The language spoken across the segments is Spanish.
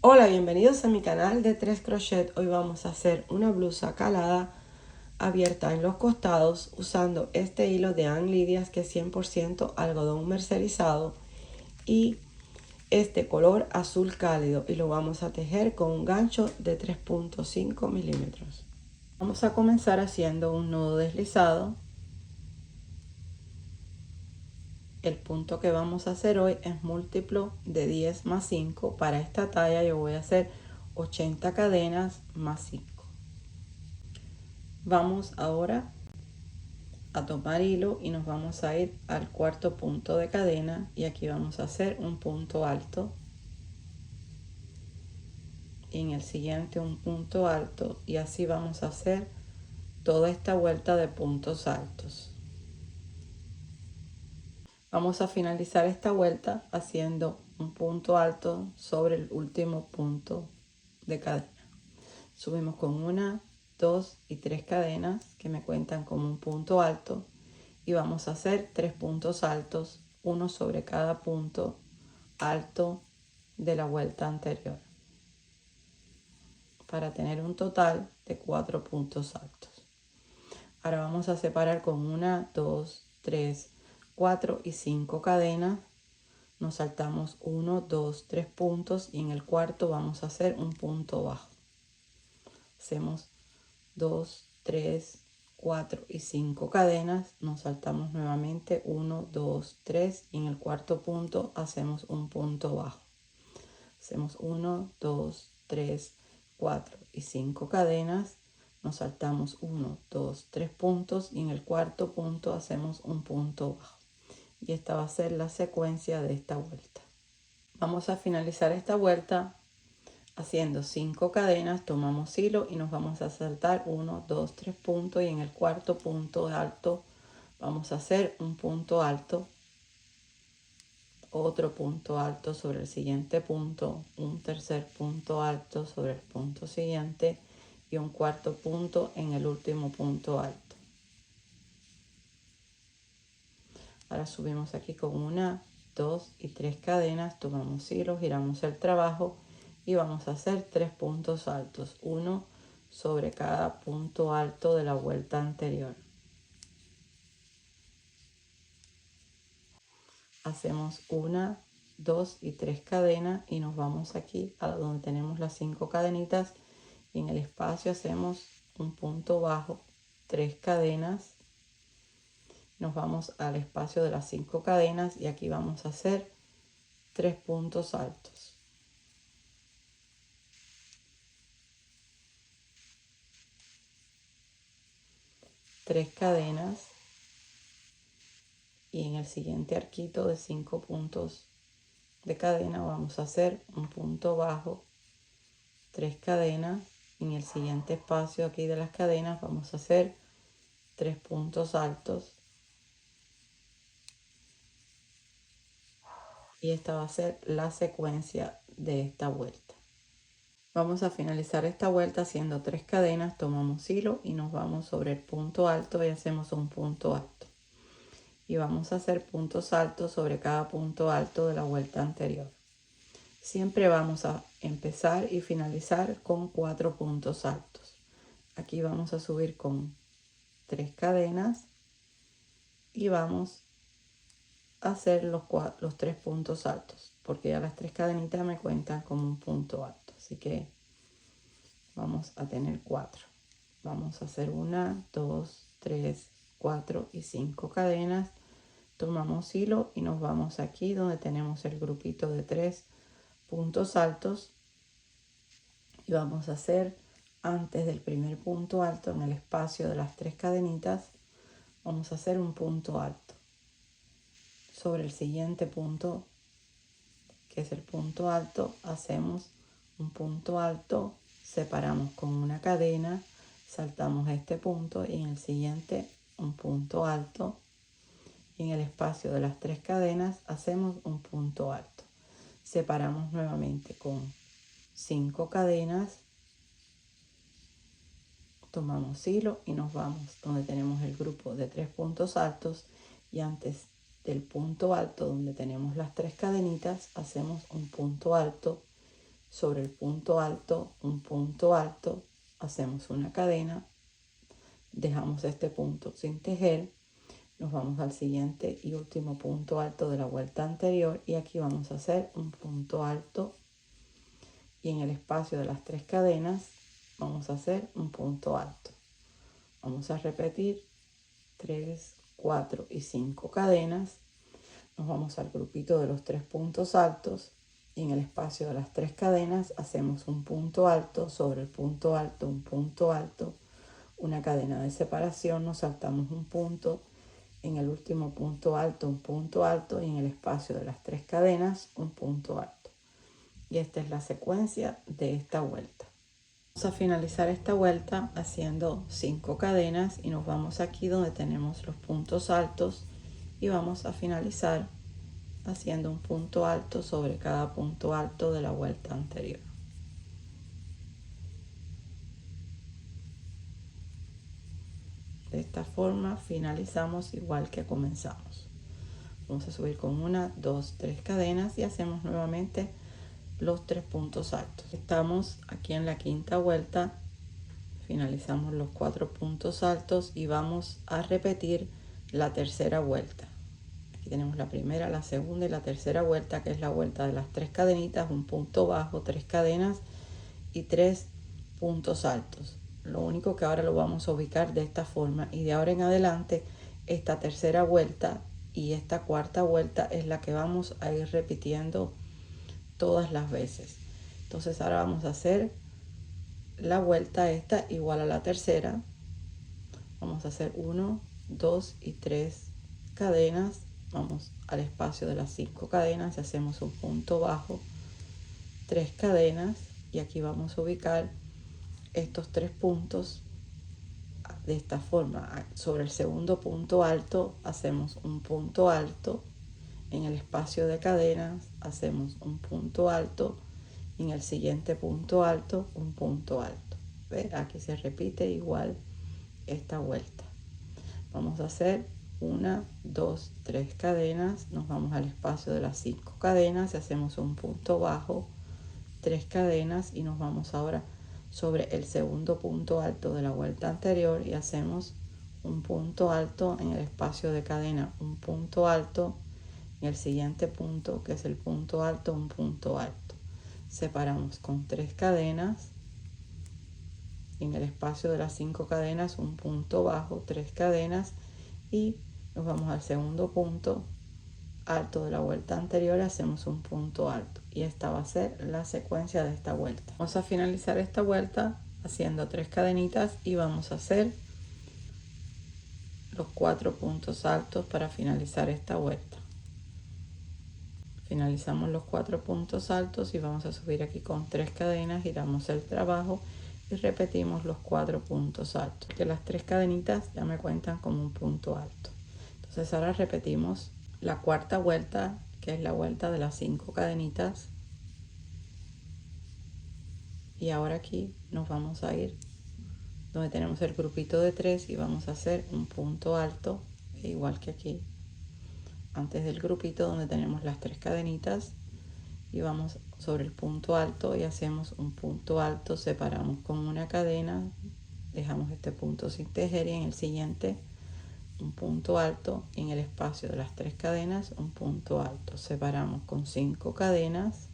Hola, bienvenidos a mi canal de 3 crochet. Hoy vamos a hacer una blusa calada abierta en los costados usando este hilo de Ann Lidias, que es 100% algodón mercerizado, y este color azul cálido, y lo vamos a tejer con un gancho de 3.5 milímetros. Vamos a comenzar haciendo un nudo deslizado. El punto que vamos a hacer hoy es múltiplo de 10 más 5. Para esta talla yo voy a hacer 80 cadenas más 5. Vamos ahora a tomar hilo y nos vamos a ir al cuarto punto de cadena, y aquí vamos a hacer un punto alto, y en el siguiente un punto alto, y así vamos a hacer toda esta vuelta de puntos altos. Vamos a finalizar esta vuelta haciendo un punto alto sobre el último punto de cadena. Subimos con 1, 2 y 3 cadenas que me cuentan como un punto alto, y vamos a hacer 3 puntos altos, uno sobre cada punto alto de la vuelta anterior, para tener un total de 4 puntos altos. Ahora vamos a separar con 1, 2, 3, 4 y 5 cadenas. Nos saltamos 1, 2, 3 puntos, y en el cuarto vamos a hacer un punto bajo. Hacemos 2, 3, 4 y 5 cadenas, nos saltamos nuevamente 1, 2, 3, y en el cuarto punto hacemos un punto bajo. Hacemos 1, 2, 3, 4 y 5 cadenas, nos saltamos 1, 2, 3 puntos, y en el cuarto punto hacemos un punto bajo. Y esta va a ser la secuencia de esta vuelta. Vamos a finalizar esta vuelta haciendo 5 cadenas. Tomamos hilo y nos vamos a saltar 1, 2, 3 puntos, y en el cuarto punto alto vamos a hacer un punto alto, otro punto alto sobre el siguiente punto, un tercer punto alto sobre el punto siguiente, y un cuarto punto en el último punto alto. Ahora subimos aquí con 1, 2 y 3 cadenas, tomamos hilo, giramos el trabajo y vamos a hacer 3 puntos altos, uno sobre cada punto alto de la vuelta anterior. Hacemos 1, 2 y 3 cadenas y nos vamos aquí a donde tenemos las 5 cadenitas, y en el espacio hacemos un punto bajo, 3 cadenas. Nos vamos al espacio de las 5 cadenas y aquí vamos a hacer 3 puntos altos. Tres cadenas, y en el siguiente arquito de 5 puntos de cadena vamos a hacer un punto bajo, 3 cadenas, y en el siguiente espacio aquí de las cadenas vamos a hacer 3 puntos altos, y esta va a ser la secuencia de esta vuelta. Vamos a finalizar esta vuelta haciendo 3 cadenas, tomamos hilo y nos vamos sobre el punto alto y hacemos un punto alto, y vamos a hacer puntos altos sobre cada punto alto de la vuelta anterior. Siempre vamos a empezar y finalizar con 4 puntos altos. Aquí vamos a subir con 3 cadenas y vamos a hacer los 3 puntos altos, porque ya las 3 cadenitas me cuentan como un punto alto, así que vamos a tener 4. Vamos a hacer 1, 2, 3, 4 y 5 cadenas. Tomamos hilo y nos vamos aquí donde tenemos el grupito de 3 puntos altos, y vamos a hacer antes del primer punto alto, en el espacio de las 3 cadenitas, vamos a hacer un punto alto. Sobre el siguiente punto, que es el punto alto, hacemos un punto alto, separamos con una cadena, saltamos este punto, y en el siguiente un punto alto, y en el espacio de las 3 cadenas hacemos un punto alto. Separamos nuevamente con 5 cadenas, tomamos hilo y nos vamos donde tenemos el grupo de 3 puntos altos, y antes del punto alto donde tenemos las 3 cadenitas hacemos un punto alto sobre el punto alto, un punto alto, hacemos una cadena, dejamos este punto sin tejer, nos vamos al siguiente y último punto alto de la vuelta anterior y aquí vamos a hacer un punto alto y en el espacio de las 3 cadenas vamos a hacer un punto alto. Vamos a repetir 3, 4 y 5 cadenas. Nos vamos al grupito de los 3 puntos altos y en el espacio de las 3 cadenas hacemos un punto alto sobre el punto alto, un punto alto, una cadena de separación, nos saltamos un punto, en el último punto alto, un punto alto y en el espacio de las 3 cadenas un punto alto. Y esta es la secuencia de esta vuelta. Vamos a finalizar esta vuelta haciendo 5 cadenas y nos vamos aquí donde tenemos los puntos altos y vamos a finalizar haciendo un punto alto sobre cada punto alto de la vuelta anterior. De esta forma finalizamos igual que comenzamos. Vamos a subir con 1, 2, 3 cadenas y hacemos nuevamente los 3 puntos altos. Estamos aquí en la quinta vuelta, finalizamos los 4 puntos altos y vamos a repetir la tercera vuelta. Aquí tenemos la primera, la segunda y la tercera vuelta, que es la vuelta de las 3 cadenitas, un punto bajo, 3 cadenas y 3 puntos altos. Lo único que ahora lo vamos a ubicar de esta forma y de ahora en adelante esta tercera vuelta y esta cuarta vuelta es la que vamos a ir repitiendo todas las veces. Entonces ahora vamos a hacer la vuelta esta igual a la tercera. Vamos a hacer 1, 2 y 3 cadenas. Vamos al espacio de las 5 cadenas y hacemos un punto bajo, 3 cadenas y aquí vamos a ubicar estos 3 puntos de esta forma. Sobre el segundo punto alto hacemos un punto alto, en el espacio de cadenas hacemos un punto alto y en el siguiente punto alto un punto alto. ¿Ve? Aquí se repite igual esta vuelta. Vamos a hacer 1, 2, 3 cadenas, nos vamos al espacio de las 5 cadenas y hacemos un punto bajo, 3 cadenas y nos vamos ahora sobre el segundo punto alto de la vuelta anterior y hacemos un punto alto en el espacio de cadena, un punto alto en el siguiente punto que es el punto alto, un punto alto. Separamos con 3 cadenas y en el espacio de las 5 cadenas un punto bajo, 3 cadenas y nos vamos al segundo punto alto de la vuelta anterior, hacemos un punto alto y esta va a ser la secuencia de esta vuelta. Vamos a finalizar esta vuelta haciendo 3 cadenitas y vamos a hacer los 4 puntos altos para finalizar esta vuelta. Finalizamos los 4 puntos altos y vamos a subir aquí con 3 cadenas, giramos el trabajo y repetimos los 4 puntos altos, que las 3 cadenitas ya me cuentan como un punto alto. Entonces ahora repetimos la cuarta vuelta, que es la vuelta de las 5 cadenitas, y ahora aquí nos vamos a ir donde tenemos el grupito de 3 y vamos a hacer un punto alto igual que aquí antes del grupito donde tenemos las 3 cadenitas y vamos sobre el punto alto y hacemos un punto alto, separamos con una cadena, dejamos este punto sin tejer y en el siguiente un punto alto y en el espacio de las 3 cadenas un punto alto, separamos con 5 cadenas.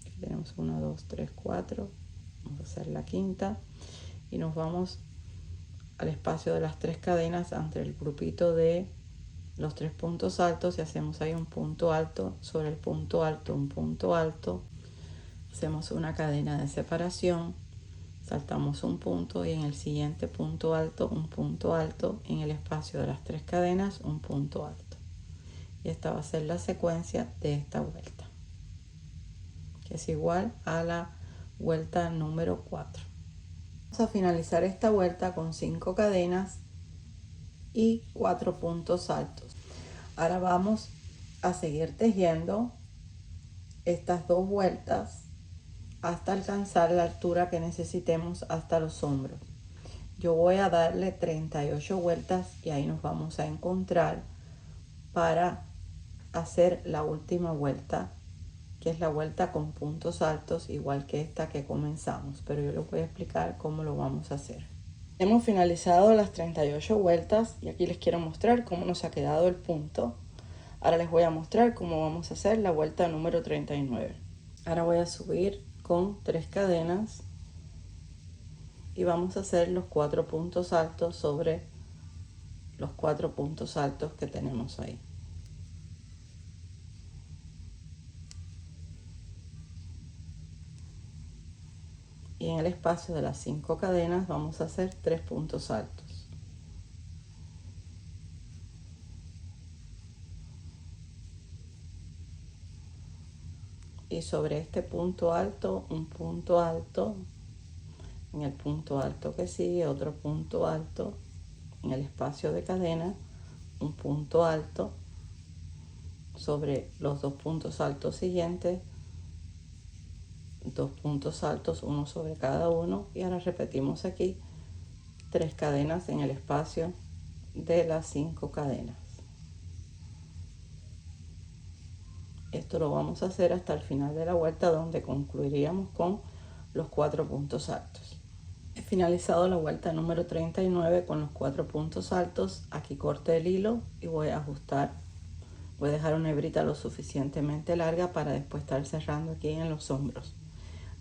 Aquí tenemos 1, 2, 3, 4, vamos a hacer la quinta y nos vamos al espacio de las 3 cadenas entre el grupito de los 3 puntos altos y hacemos ahí un punto alto sobre el punto alto, un punto alto, hacemos una cadena de separación, saltamos un punto y en el siguiente punto alto un punto alto, en el espacio de las 3 cadenas un punto alto y esta va a ser la secuencia de esta vuelta, que es igual a la vuelta número 4. Vamos a finalizar esta vuelta con 5 cadenas y 4 puntos altos. Ahora vamos a seguir tejiendo estas 2 vueltas hasta alcanzar la altura que necesitemos hasta los hombros. Yo voy a darle 38 vueltas y ahí nos vamos a encontrar para hacer la última vuelta que es la vuelta con puntos altos, igual que esta que comenzamos, pero yo les voy a explicar cómo lo vamos a hacer. Hemos finalizado las 38 vueltas y aquí les quiero mostrar cómo nos ha quedado el punto. Ahora les voy a mostrar cómo vamos a hacer la vuelta número 39. Ahora voy a subir con 3 cadenas y vamos a hacer los 4 puntos altos sobre los 4 puntos altos que tenemos ahí. Y en el espacio de las 5 cadenas vamos a hacer 3 puntos altos. Y sobre este punto alto, un punto alto, en el punto alto que sigue otro punto alto, en el espacio de cadena un punto alto, sobre los 2 puntos altos siguientes 2 puntos altos, uno sobre cada uno, y ahora repetimos aquí 3 cadenas en el espacio de las 5 cadenas. Esto lo vamos a hacer hasta el final de la vuelta, donde concluiríamos con los 4 puntos altos. He finalizado la vuelta número 39 con los 4 puntos altos. Aquí corté el hilo y voy a ajustar. Voy a dejar una hebrita lo suficientemente larga para después estar cerrando aquí en los hombros.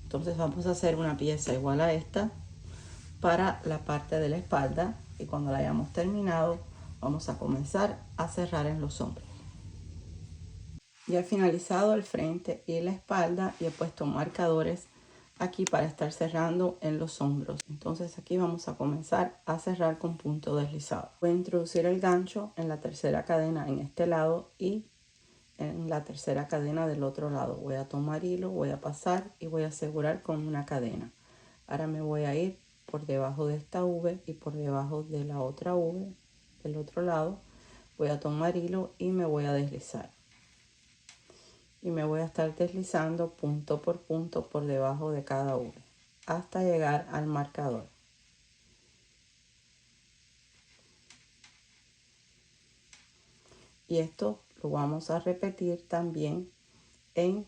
Entonces vamos a hacer una pieza igual a esta para la parte de la espalda, y cuando la hayamos terminado vamos a comenzar a cerrar en los hombros. Ya he finalizado el frente y la espalda y he puesto marcadores aquí para estar cerrando en los hombros. Entonces aquí vamos a comenzar a cerrar con punto deslizado. Voy a introducir el gancho en la tercera cadena en este lado y en la tercera cadena del otro lado. Voy a tomar hilo, voy a pasar y voy a asegurar con una cadena. Ahora me voy a ir por debajo de esta V y por debajo de la otra V del otro lado. Voy a tomar hilo y me voy a deslizar. Y me voy a estar deslizando punto por debajo de cada V hasta llegar al marcador. Y esto lo vamos a repetir también en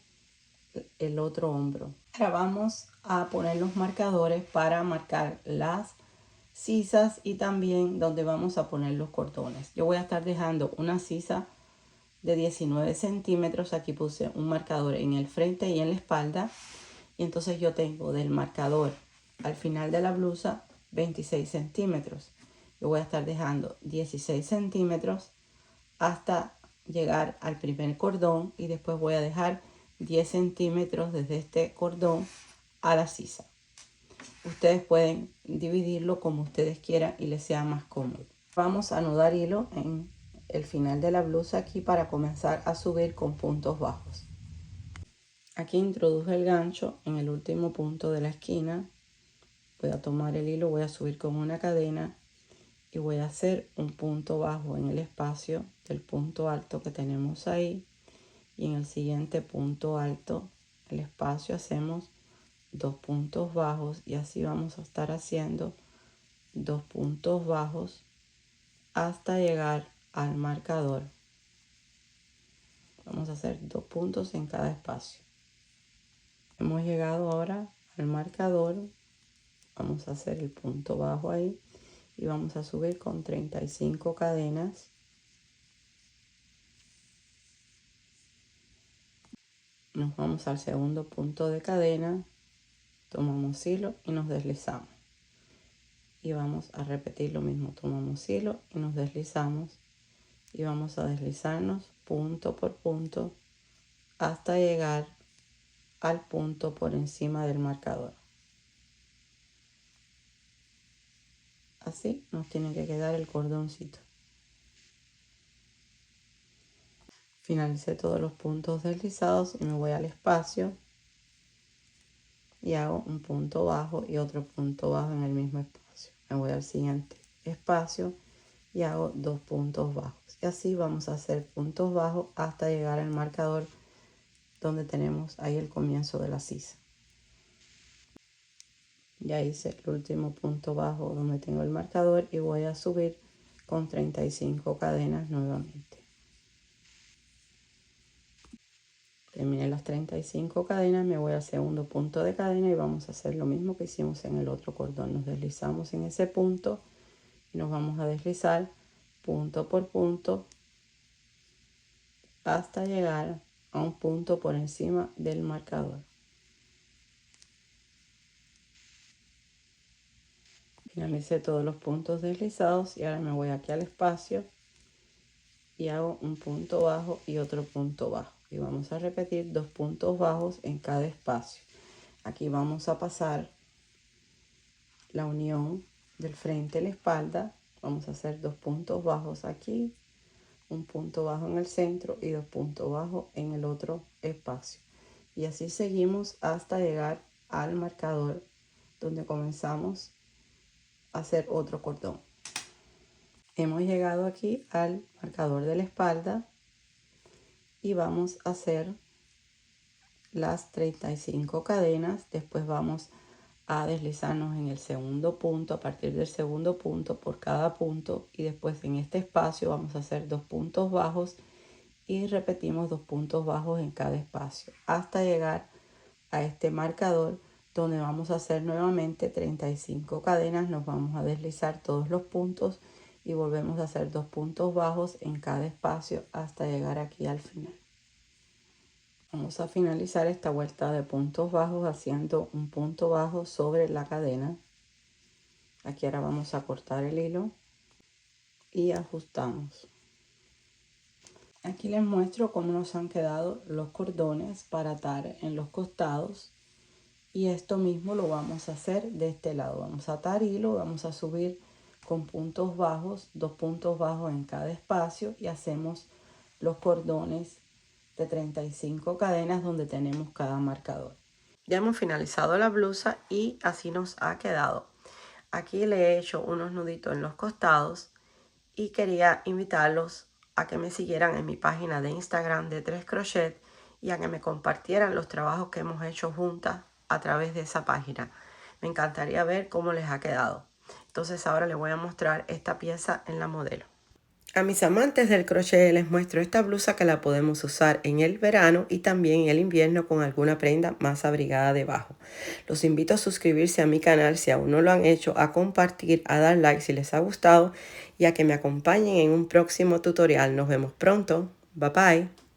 el otro hombro. Ahora vamos a poner los marcadores para marcar las sisas y también donde vamos a poner los cordones. Yo voy a estar dejando una sisa de 19 centímetros. Aquí puse un marcador en el frente y en la espalda. Y entonces yo tengo del marcador al final de la blusa 26 centímetros. Yo voy a estar dejando 16 centímetros hasta llegar al primer cordón y después voy a dejar 10 centímetros desde este cordón a la sisa. Ustedes pueden dividirlo como ustedes quieran y les sea más cómodo. Vamos a anudar hilo en el final de la blusa aquí para comenzar a subir con puntos bajos. Aquí introduje el gancho en el último punto de la esquina. Voy a tomar el hilo, voy a subir con una cadena y voy a hacer un punto bajo en el espacio del punto alto que tenemos ahí, y en el siguiente punto alto el espacio hacemos 2 puntos bajos, y así vamos a estar haciendo 2 puntos bajos hasta llegar al marcador. Vamos a hacer 2 puntos en cada espacio. Hemos llegado ahora al marcador. Vamos a hacer el punto bajo ahí y vamos a subir con 35 cadenas. Nos vamos al segundo punto de cadena, tomamos hilo y nos deslizamos. Y vamos a repetir lo mismo, tomamos hilo y nos deslizamos. Y vamos a deslizarnos punto por punto hasta llegar al punto por encima del marcador. Así nos tiene que quedar el cordoncito. Finalicé todos los puntos deslizados y me voy al espacio y hago un punto bajo y otro punto bajo en el mismo espacio. Me voy al siguiente espacio y hago 2 puntos bajos. Y así vamos a hacer puntos bajos hasta llegar al marcador donde tenemos ahí el comienzo de la sisa. Ya hice el último punto bajo donde tengo el marcador y voy a subir con 35 cadenas nuevamente. terminé las 35 cadenas, me voy al segundo punto de cadena y vamos a hacer lo mismo que hicimos en el otro cordón. Nos deslizamos en ese punto y nos vamos a deslizar punto por punto hasta llegar a un punto por encima del marcador. Finalicé todos los puntos deslizados y ahora me voy aquí al espacio y hago un punto bajo y otro punto bajo. Y vamos a repetir 2 puntos bajos en cada espacio. Aquí vamos a pasar la unión del frente y la espalda. Vamos a hacer 2 puntos bajos aquí, un punto bajo en el centro y 2 puntos bajos en el otro espacio. Y así seguimos hasta llegar al marcador donde comenzamos a hacer otro cordón. Hemos llegado aquí al marcador de la espalda y vamos a hacer las 35 cadenas. Después vamos a deslizarnos en el segundo punto, a partir del segundo punto por cada punto, y después en este espacio vamos a hacer 2 puntos bajos y repetimos 2 puntos bajos en cada espacio hasta llegar a este marcador donde vamos a hacer nuevamente 35 cadenas. Nos vamos a deslizar todos los puntos y volvemos a hacer 2 puntos bajos en cada espacio hasta llegar aquí al final. Vamos a finalizar esta vuelta de puntos bajos haciendo un punto bajo sobre la cadena. Aquí ahora vamos a cortar el hilo y ajustamos. Aquí les muestro cómo nos han quedado los cordones para atar en los costados. Y esto mismo lo vamos a hacer de este lado. Vamos a atar hilo, vamos a subir con puntos bajos, 2 puntos bajos en cada espacio y hacemos los cordones de 35 cadenas donde tenemos cada marcador. Ya hemos finalizado la blusa y así nos ha quedado. Aquí le he hecho unos nuditos en los costados y quería invitarlos a que me siguieran en mi página de Instagram de 3 Crochet y a que me compartieran los trabajos que hemos hecho juntas a través de esa página. Me encantaría ver cómo les ha quedado. Entonces ahora les voy a mostrar esta pieza en la modelo. A mis amantes del crochet les muestro esta blusa que la podemos usar en el verano y también en el invierno con alguna prenda más abrigada debajo. Los invito a suscribirse a mi canal si aún no lo han hecho, a compartir, a dar like si les ha gustado y a que me acompañen en un próximo tutorial. Nos vemos pronto. Bye bye.